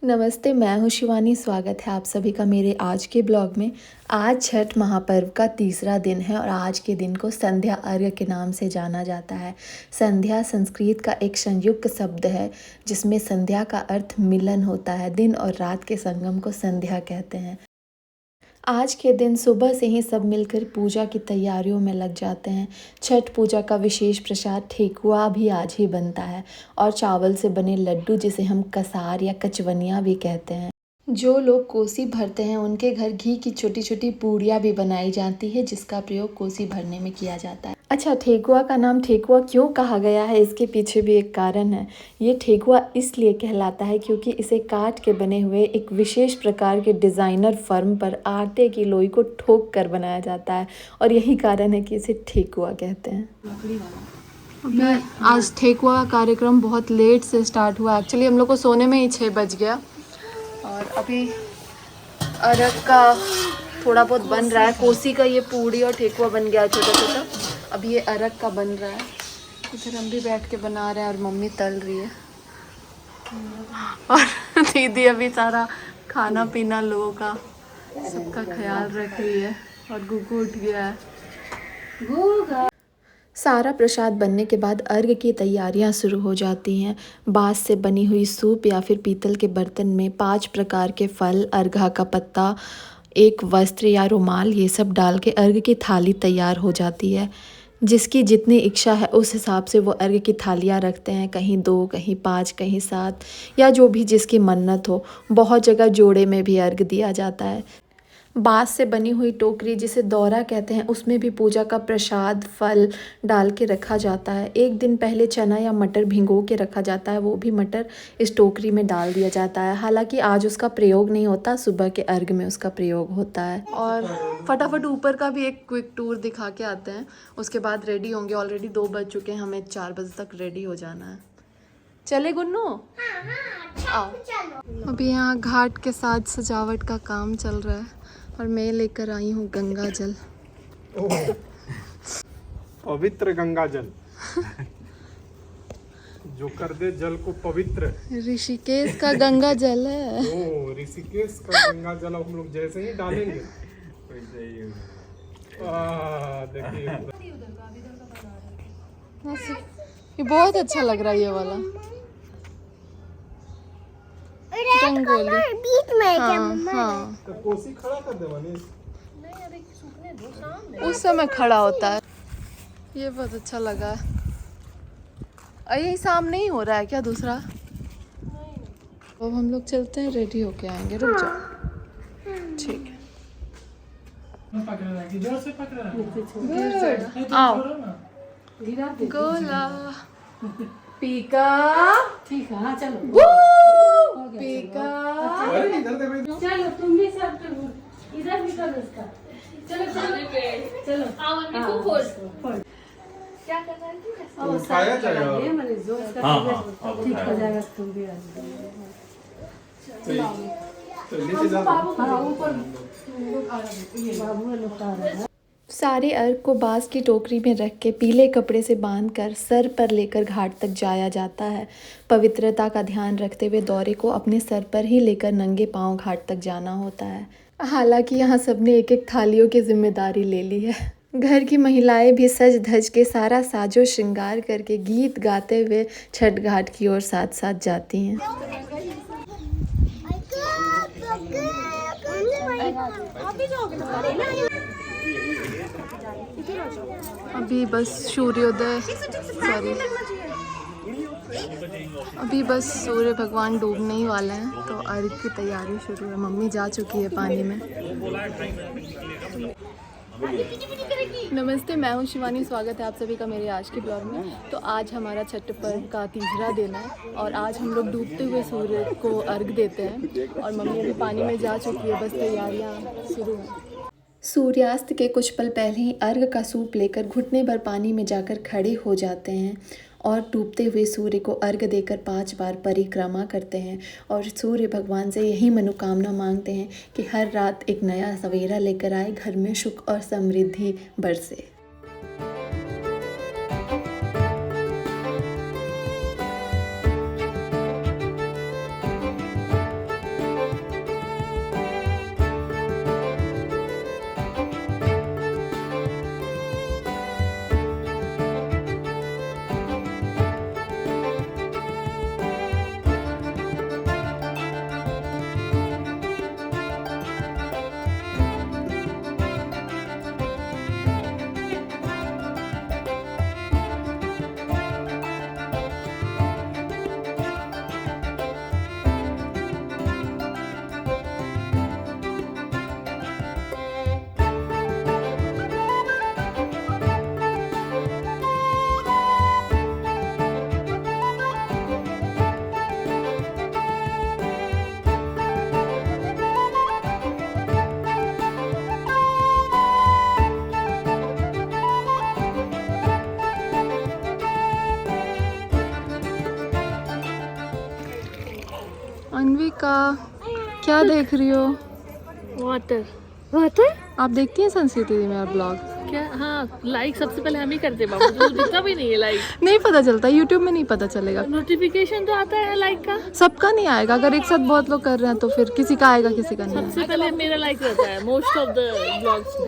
नमस्ते, मैं हूँ शिवानी। स्वागत है आप सभी का मेरे आज के ब्लॉग में। आज छठ महापर्व का तीसरा दिन है और आज के दिन को संध्या अर्घ्य के नाम से जाना जाता है। संध्या संस्कृत का एक संयुक्त शब्द है जिसमें संध्या का अर्थ मिलन होता है। दिन और रात के संगम को संध्या कहते हैं। आज के दिन सुबह से ही सब मिलकर पूजा की तैयारियों में लग जाते हैं। छठ पूजा का विशेष प्रसाद ठेकुआ भी आज ही बनता है और चावल से बने लड्डू जिसे हम कसार या कचवनिया भी कहते हैं। जो लोग कोसी भरते हैं उनके घर घी की छोटी छोटी पूड़ियाँ भी बनाई जाती है जिसका प्रयोग कोसी भरने में किया जाता है। अच्छा, ठेकुआ का नाम ठेकुआ क्यों कहा गया है, इसके पीछे भी एक कारण है। ये ठेकुआ इसलिए कहलाता है क्योंकि इसे काट के बने हुए एक विशेष प्रकार के डिज़ाइनर फर्म पर आटे की लोई को ठोक कर बनाया जाता है और यही कारण है कि इसे ठेकुआ कहते हैं। आज ठेकुआ का कार्यक्रम बहुत लेट से स्टार्ट हुआ। एक्चुअली हम लोग को सोने में ही 6 बज गया और अभी अरग का थोड़ा बहुत बन रहा है। कोसी का ये पूड़ी और ठेकुआ बन गया है छोटा छोटा। अभी ये अरग का बन रहा है। इधर हम भी बैठ के बना रहे हैं और मम्मी तल रही है और दीदी अभी सारा खाना पीना लोगों का सबका ख्याल रख रही है और गुग्गू उठ गया है। सारा प्रसाद बनने के बाद अर्घ की तैयारियां शुरू हो जाती हैं। बांस से बनी हुई सूप या फिर पीतल के बर्तन में 5 प्रकार के फल, अर्घा का पत्ता, एक वस्त्र या रुमाल, ये सब डाल के अर्घ की थाली तैयार हो जाती है। जिसकी जितनी इच्छा है उस हिसाब से वो अर्घ की थालियाँ रखते हैं, कहीं 2, कहीं 5, कहीं 7 या जो भी जिसकी मन्नत हो। बहुत जगह जोड़े में भी अर्घ दिया जाता है। बाँस से बनी हुई टोकरी जिसे दौरा कहते हैं उसमें भी पूजा का प्रसाद फल डाल के रखा जाता है। एक दिन पहले चना या मटर भिगो के रखा जाता है, वो भी मटर इस टोकरी में डाल दिया जाता है। हालांकि आज उसका प्रयोग नहीं होता, सुबह के अर्घ में उसका प्रयोग होता है। और फटाफट ऊपर का भी एक क्विक टूर दिखा के आते हैं, उसके बाद रेडी होंगे। ऑलरेडी 2 बज चुके हैं, हमें 4 बजे तक रेडी हो जाना है। चले गुन्नू? आओ। अभी यहाँ घाट के साथ सजावट का काम चल रहा है और मैं लेकर आई हूँ गंगा जल। पवित्र गंगा जल जो कर दे जल को पवित्र। ऋषिकेश का गंगा जल है। ओ, ऋषिकेश का गंगा जल हम लोग जैसे ही डालेंगे देखिए ये बहुत अच्छा लग रहा है ये वाला रंगोली। बीच में हाँ। तो कोसी खड़ा कर दे मनीष। उस समय खड़ा होता है। ये बहुत अच्छा लगा है। यही सामने ही हो रहा है क्या दूसरा? अब हम लोग चलते हैं, रेडी होके आएंगे। रुक जाओ। ठीक है, जोर से पकड़ आओ। गोला पीका। ठीक है, हाँ चलो। पीका। चलो तुम भी सब इधर भी करो इसका। चलो चलो चलो। क्या कर रहा है? उठाया जाएगा। ये मैंने जोर से ठीक हो जाएगा। तुम भी आ जाओ। तो नीचे जा। हाँ ऊपर बाबू लोग आ रहा है। सारे अर्घ को बांस की टोकरी में रख के पीले कपड़े से बांधकर सर पर लेकर घाट तक जाया जाता है। पवित्रता का ध्यान रखते हुए दौरे को अपने सर पर ही लेकर नंगे पांव घाट तक जाना होता है। हालांकि यहाँ सबने एक एक थालियों की जिम्मेदारी ले ली है। घर की महिलाएं भी सज धज के सारा साजो श्रृंगार करके गीत गाते हुए छठ घाट की ओर साथ साथ जाती हैं। अभी बस सूर्योदय अभी बस सूर्य भगवान डूबने ही वाले हैं तो अर्घ की तैयारी शुरू है। मम्मी जा चुकी है पानी में। नमस्ते, मैं हूँ शिवानी। स्वागत है आप सभी का मेरे आज के ब्लॉग में। तो आज हमारा छठ पर्व का तीसरा दिन है और आज हम लोग डूबते हुए सूर्य को अर्घ देते हैं और मम्मी अभी पानी में जा चुकी है, बस तैयारियाँ शुरू हैं। सूर्यास्त के कुछ पल पहले ही अर्घ का सूप लेकर घुटने भर पानी में जाकर खड़े हो जाते हैं और डूबते हुए सूर्य को अर्घ देकर 5 बार परिक्रमा करते हैं और सूर्य भगवान से यही मनोकामना मांगते हैं कि हर रात एक नया सवेरा लेकर आए, घर में सुख और समृद्धि बरसे। का क्या देख रही हो? वाटर वाटर आप देखती हैं संस्कृति दीदी मेरा ब्लॉग? क्या? हाँ, लाइक सबसे पहले हम ही करते हैं बाबू, तो दिखता भी नहीं है लाइक। नहीं पता चलता, यूट्यूब में नहीं पता चलेगा। नोटिफिकेशन तो आता है लाइक का, सबका नहीं आएगा। अगर एक साथ बहुत लोग कर रहे हैं तो फिर किसी का आएगा, किसी का नहीं। सबसे पहले मेरा लाइक रहता है मोस्ट ऑफ द ब्लॉग्स में।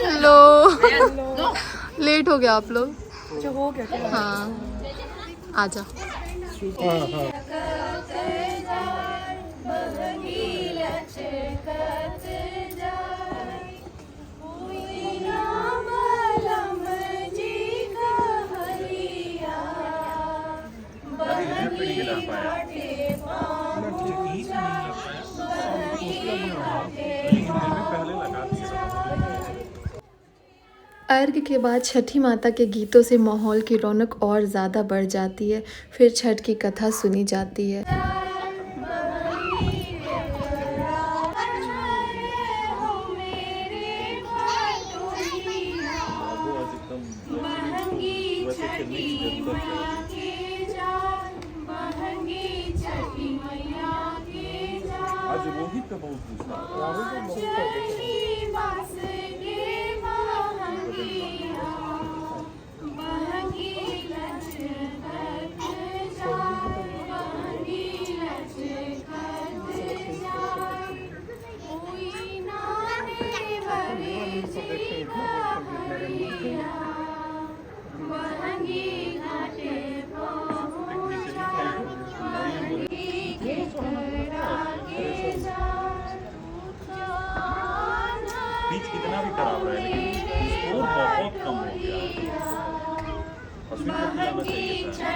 हेलो, लेट हो गया आप लोग। हो गया। हाँ, आजा। अर्घ के बाद छठी माता के गीतों से माहौल की रौनक और ज़्यादा बढ़ जाती है। फिर छठ की कथा सुनी जाती है। आज रोहित का बहुत पूछना पिच कितना भी खराब रहा है लेकिन स्कोर बहुत कम हो गया। अश्विन को खिलाना चाहिए था।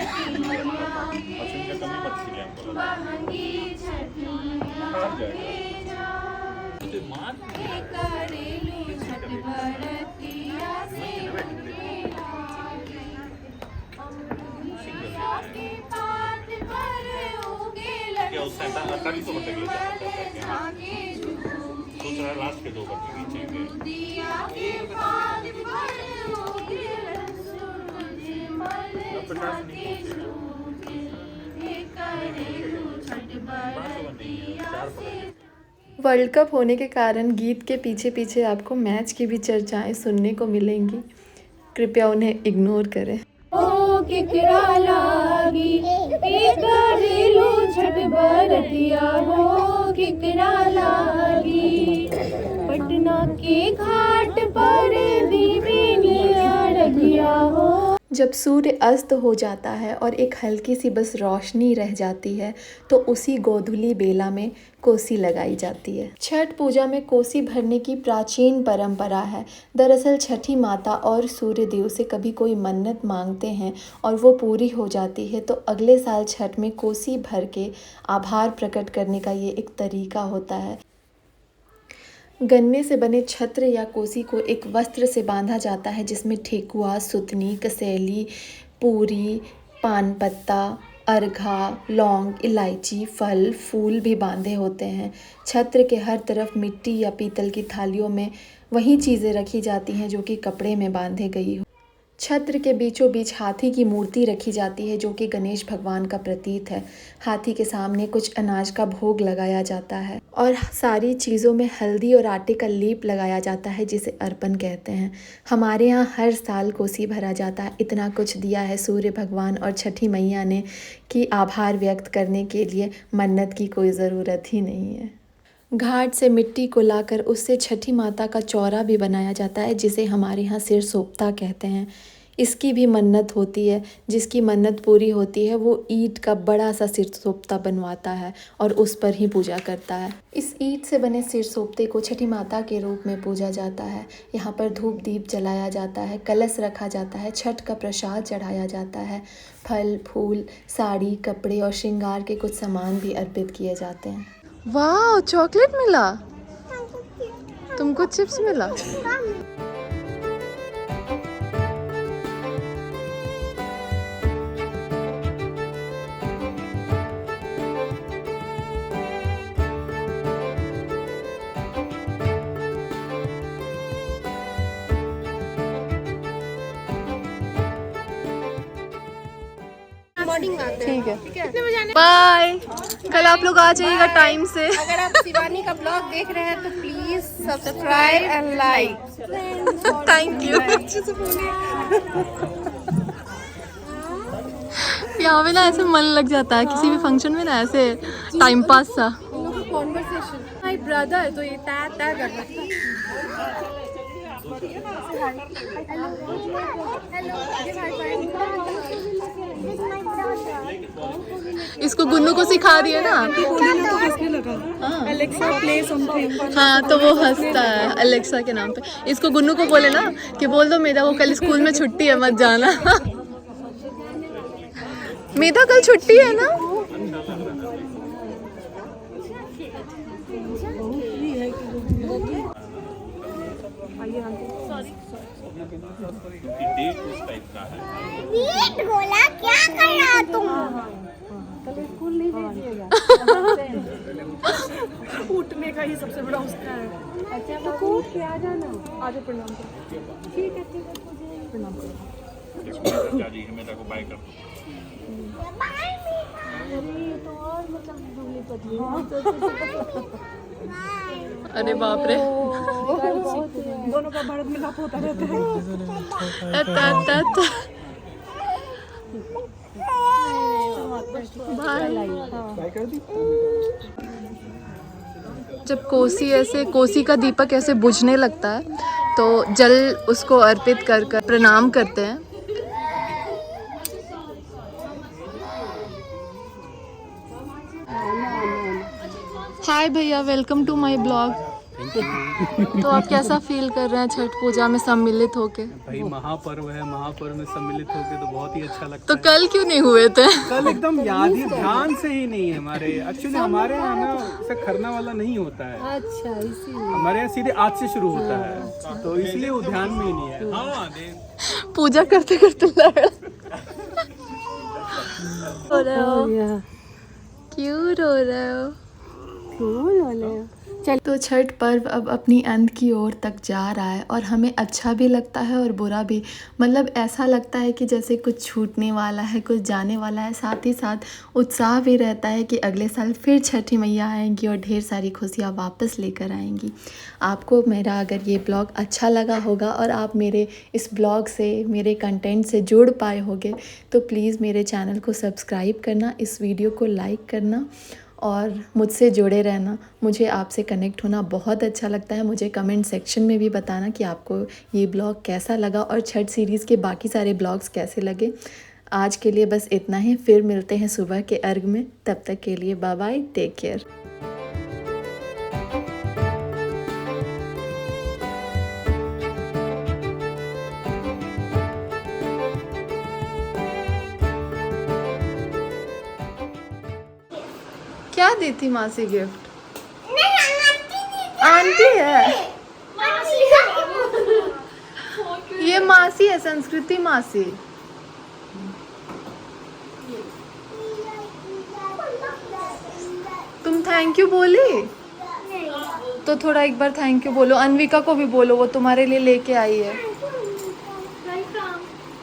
अश्विन का कमी मत खिलाए हमको लगा। हार जाएगा। तो मार क्या उस टाइम 48 ओवर तक ले जाना सोच रहा लास्ट के 2 ओवर के वर्ल्ड कप होने के कारण गीत के पीछे पीछे आपको मैच की भी चर्चाएं सुनने को मिलेंगी। कृपया उन्हें इग्नोर करें। ओ केकरा लागी घरेलू छठ बरतिया हो केकरा लागी पटना के घाट पर दीवेनिया रखिया हो। जब सूर्य अस्त हो जाता है और एक हल्की सी बस रोशनी रह जाती है तो उसी गोधूली बेला में कोसी लगाई जाती है। छठ पूजा में कोसी भरने की प्राचीन परंपरा है। दरअसल छठी माता और सूर्य देव से कभी कोई मन्नत मांगते हैं और वो पूरी हो जाती है तो अगले साल छठ में कोसी भर के आभार प्रकट करने का ये एक तरीका होता है। गन्ने से बने छत्र या कोसी को एक वस्त्र से बांधा जाता है जिसमें ठेकुआ, सुतनी, कसेली, पूरी, पान पत्ता, अर्घा, लौंग, इलायची, फल, फूल भी बांधे होते हैं। छत्र के हर तरफ मिट्टी या पीतल की थालियों में वही चीज़ें रखी जाती हैं जो कि कपड़े में बांधे गई हो। छत्र के बीचों बीच हाथी की मूर्ति रखी जाती है जो कि गणेश भगवान का प्रतीक है। हाथी के सामने कुछ अनाज का भोग लगाया जाता है और सारी चीज़ों में हल्दी और आटे का लेप लगाया जाता है जिसे अर्पण कहते हैं। हमारे यहाँ हर साल कोसी भरा जाता है। इतना कुछ दिया है सूर्य भगवान और छठी मैया ने कि आभार व्यक्त करने के लिए मन्नत की कोई ज़रूरत ही नहीं है। घाट से मिट्टी को लाकर उससे छठी माता का चौरा भी बनाया जाता है जिसे हमारे यहाँ सिर सोपता कहते हैं। इसकी भी मन्नत होती है। जिसकी मन्नत पूरी होती है वो ईंट का बड़ा सा सिर सोपता बनवाता है और उस पर ही पूजा करता है। इस ईंट से बने सिर सोपते को छठी माता के रूप में पूजा जाता है। यहाँ पर धूप दीप जलाया जाता है, कलश रखा जाता है, छठ का प्रसाद चढ़ाया जाता है, फल फूल साड़ी कपड़े और श्रृंगार के कुछ सामान भी अर्पित किए जाते हैं। वाह, चॉकलेट मिला तुमको, चिप्स मिला। ठीक है, बाय। कल आप लोग आ जाइएगा टाइम से। अगर आप शिवानी का ब्लॉग देख रहे हैं तो please subscribe and like. Thank you. यहाँ पे ना ऐसे मन लग जाता है किसी भी फंक्शन में ना, ऐसे टाइम पास सा। कॉन्वर्सेशन माय ब्रदर तो ये ता ता कर रहा है। इसको गुन्नू को सिखा रही है ना। Alexa, play something. हाँ, तो वो हंसता है अलेक्सा के नाम पे। इसको गुन्नू को बोले ना कि बोल दो मेरा वो कल स्कूल में छुट्टी है, मत जाना। मेधा कल छुट्टी है ना। डेट उस टाइप का है। बोला क्या कर रहा तुम? उठने का ही सबसे बड़ा उसका है। अच्छा तो कूद के आ जाना। आगे प्रणाम करो। ठीक है प्रणाम करो। चाचा जी मेरा को बाय कर दो। तो और मतलब दुबली पतली। अरे बाप रे। दोनों का भारत में लाभ होता रहता है। जब कोसी का दीपक ऐसे बुझने लगता है तो जल उसको अर्पित कर प्रणाम करते हैं। हाय भैया, वेलकम टू माय ब्लॉग। तो आप कैसा फील कर रहे हैं छठ पूजा में सम्मिलित होके? भाई महापर्व है, महापर्व में सम्मिलित होके तो बहुत ही अच्छा लगता तो है। कल क्यों नहीं हुए थे? कल एकदम याद ही ध्यान से ही नहीं है हमारे। एक्चुअली हमारे यहाँ ना ऐसा खरना वाला नहीं होता है। अच्छा इसीलिए हमारे यहाँ सीधे आज से शुरू होता है, तो इसलिए वो ध्यान में ही नहीं है। हाँ, पूजा करते करते लड़ रो रहे हो? क्यों रो रहे हो? तो छठ पर्व अब अपनी अंत की ओर तक जा रहा है और हमें अच्छा भी लगता है और बुरा भी। मतलब ऐसा लगता है कि जैसे कुछ छूटने वाला है, कुछ जाने वाला है। साथ ही साथ उत्साह भी रहता है कि अगले साल फिर छठी मैया आएंगी और ढेर सारी खुशियाँ वापस लेकर आएंगी। आपको मेरा अगर ये ब्लॉग अच्छा लगा होगा और आप मेरे इस ब्लॉग से, मेरे कंटेंट से जुड़ पाए होंगे तो प्लीज़ मेरे चैनल को सब्सक्राइब करना, इस वीडियो को लाइक करना और मुझसे जुड़े रहना। मुझे आपसे कनेक्ट होना बहुत अच्छा लगता है। मुझे कमेंट सेक्शन में भी बताना कि आपको ये ब्लॉग कैसा लगा और छठ सीरीज़ के बाकी सारे ब्लॉग्स कैसे लगे। आज के लिए बस इतना ही। फिर मिलते हैं सुबह के अर्घ में। तब तक के लिए बाय बाय, टेक केयर। क्या दी थी मासी गिफ्ट? आंटी है ये, मासी है, संस्कृति मासी। तुम थैंक यू बोली? तो थोड़ा एक बार थैंक यू बोलो। अनविका को भी बोलो, वो तुम्हारे लिए लेके आई है।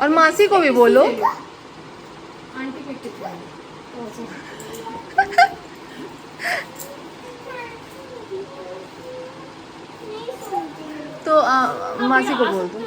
और मासी को भी बोलो। आंटी पे कितना है? तो मासी को बोल दो।